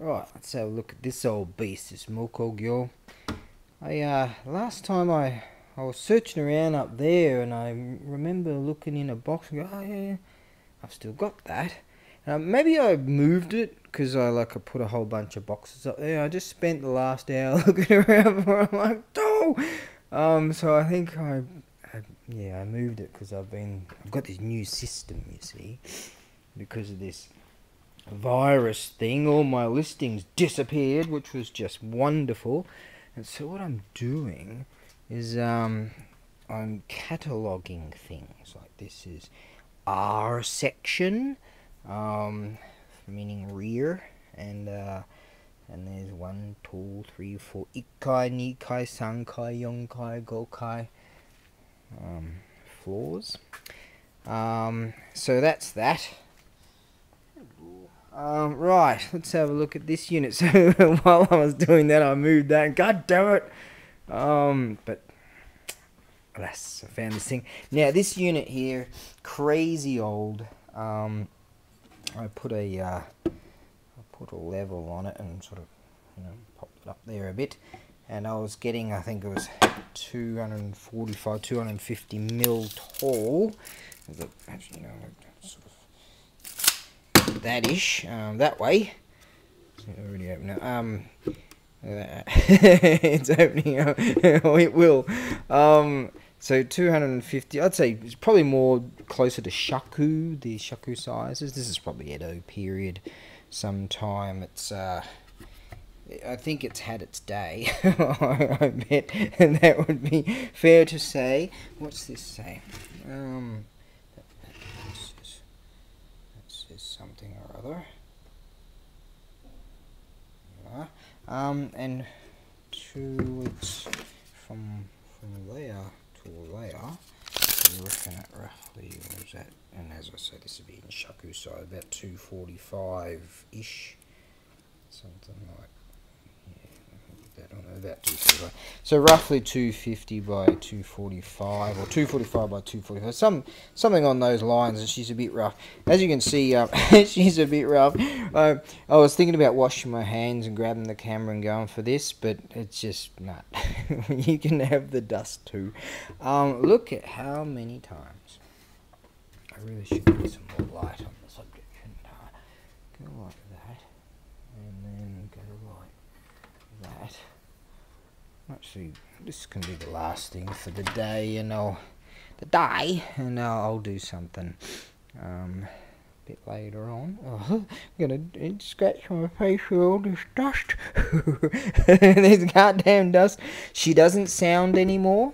Right, let's have a look at this old beast, this Mokogyo. Last time I was searching around up there, and I remember looking in a box and go, oh yeah, I've still got that. Maybe I moved it because I put a whole bunch of boxes up there. I just spent the last hour looking around for it. I'm like, oh! So I think I moved it because I've got this new system, you see, because of this virus thing. All my listings disappeared, which was just wonderful. And so what I'm doing is I'm cataloging things. Like this is R section, meaning rear, and there's 1, 2, 3, 4, ikai, nikai, sankai, yonkai, gokai, floors. So that's that. Right, let's have a look at this unit. So while I was doing that, I moved that, and god damn it! But alas, I found this thing. Now this unit here, crazy old. I put a level on it and sort of, popped it up there a bit, and I was getting, I think it was 245, 250 mil tall. Actually, sort of that-ish, that way. Already open it. It's opening up. Oh, it will. So 250. I'd say it's probably more closer to shaku, the shaku sizes. This is probably Edo period. Sometime it's. I think it's had its day. I bet, and that would be fair to say. What's this say? Something or other. And 2 weeks from there to there, you reckon it roughly, what is that? And as I said, this would be in shaku size, about 245-ish, something like. About 245. So roughly 250 by 245, or 245 by 245, something on those lines. And she's a bit rough, as you can see. She's a bit rough. I was thinking about washing my hands and grabbing the camera and going for this, but it's just not. You can have the dust too. Look at how many times. I really should put some more light on the subject, shouldn't I? Go like that, and then go like that. Actually, this can be the last thing for the day, and I'll do something a bit later on. Oh, I'm gonna scratch my face with all this dust. There's goddamn dust. She doesn't sound anymore,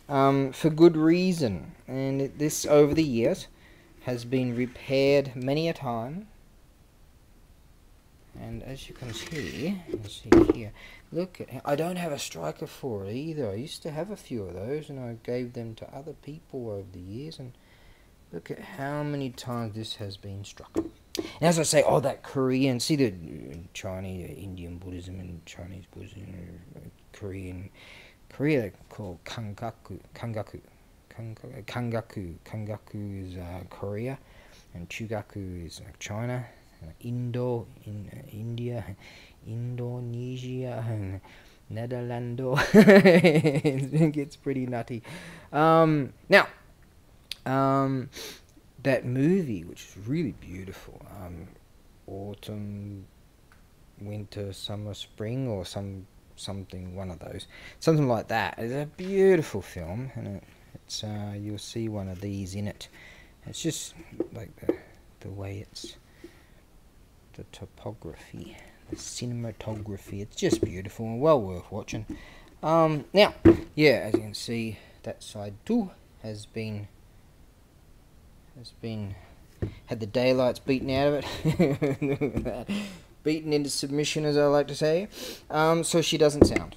for good reason, and this over the years has been repaired many a time. And as you can see, here, look at, I don't have a striker for it either. I used to have a few of those, and I gave them to other people over the years, and look at how many times this has been struck. And as I say, that Korean, see the Chinese, Indian Buddhism and Chinese Buddhism, Korea they're called Kangaku. Kangaku is Korea, and Chugaku is China. India, Indonesia, and Netherlands. It gets pretty nutty. Now, that movie, which is really beautiful, autumn, winter, summer, spring, or something, one of those, something like that. It's a beautiful film, and it's you'll see one of these in it. It's just like the way it's. The topography, the cinematography, it's just beautiful and well worth watching. Now, yeah, as you can see, that side too has had the daylights beaten out of it. Beaten into submission, as I like to say. So she doesn't sound.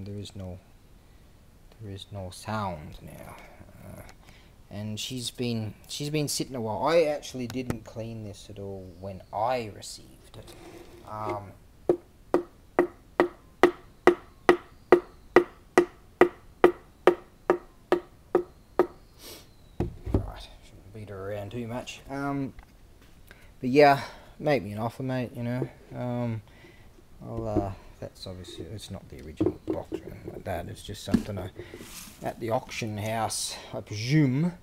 There is no sound now. And she's been sitting a while. I actually didn't clean this at all when I received it. Right, shouldn't beat her around too much. But yeah, make me an offer, mate, you know. That's obviously, it's not the original box or anything like that. It's just something at the auction house, I presume.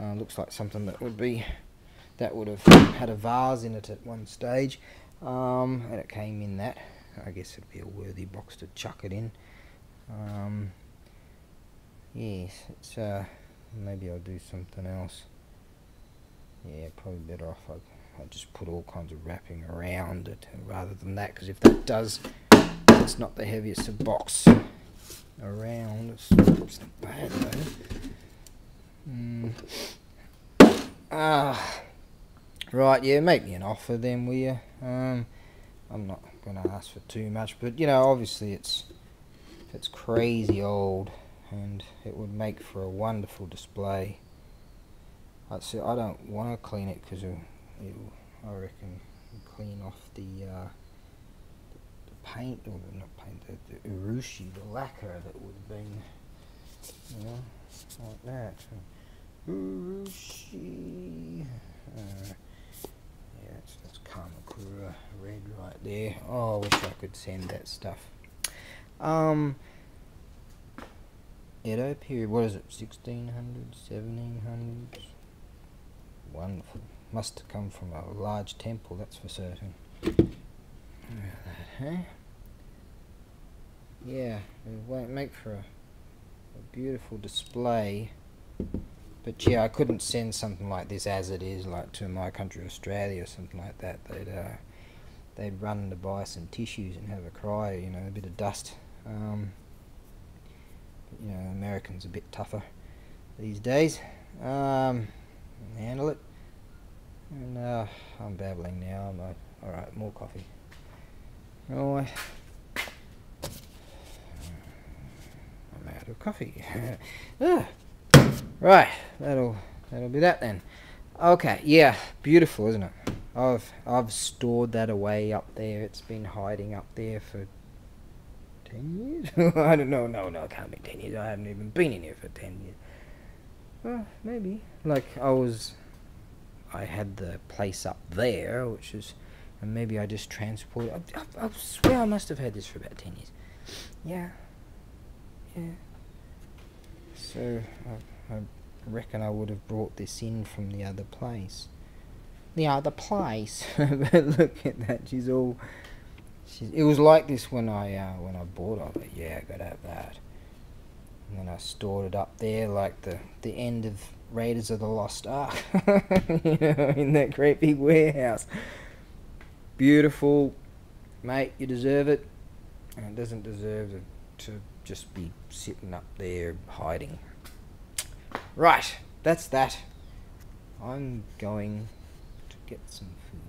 Looks like something that would have had a vase in it at one stage. And it came in that. I guess it'd be a worthy box to chuck it in. Yes, it's maybe I'll do something else. Yeah, probably better off I just put all kinds of wrapping around it rather than that, because if that does, it's not the heaviest of box around. It's not bad though. Right, yeah, make me an offer then, will you? I'm not going to ask for too much, but you know, obviously it's crazy old, and it would make for a wonderful display. I don't want to clean it because it'll, I reckon, clean off the paint, or not paint, the urushi, the lacquer that would have been, you know, like that. Urushi. Yeah, that's Kamakura red right there. Oh, I wish I could send that stuff. Edo period, what is it, 1600s, 1700s? Wonderful. Must have come from a large temple, that's for certain. Yeah, it won't make for a beautiful display. But yeah, I couldn't send something like this as it is, like to my country, Australia, or something like that. They'd run to buy some tissues and have a cry, you know, a bit of dust. You know, Americans a bit tougher these days. Handle it. And I'm babbling now. I'm like, all right, more coffee. Right. I'm out of coffee. Right, that'll be that then. Okay, yeah, beautiful, isn't it? I've stored that away up there. It's been hiding up there for 10 years. I don't know. No, it can't be 10 years. I haven't even been in here for 10 years. Well, maybe. Like I had the place up there, which is, and maybe I just transported. I swear I must have had this for about 10 years. Yeah. So I reckon I would have brought this in from the other place. The other place. But look at that. It was like this when I bought it. I thought, yeah, I gotta have that. And then I stored it up there like the end of Raiders of the Lost Ark. You know, in that great big warehouse. Beautiful, mate. You deserve it. And it doesn't deserve to just be sitting up there hiding. Right, that's that. I'm going to get some food.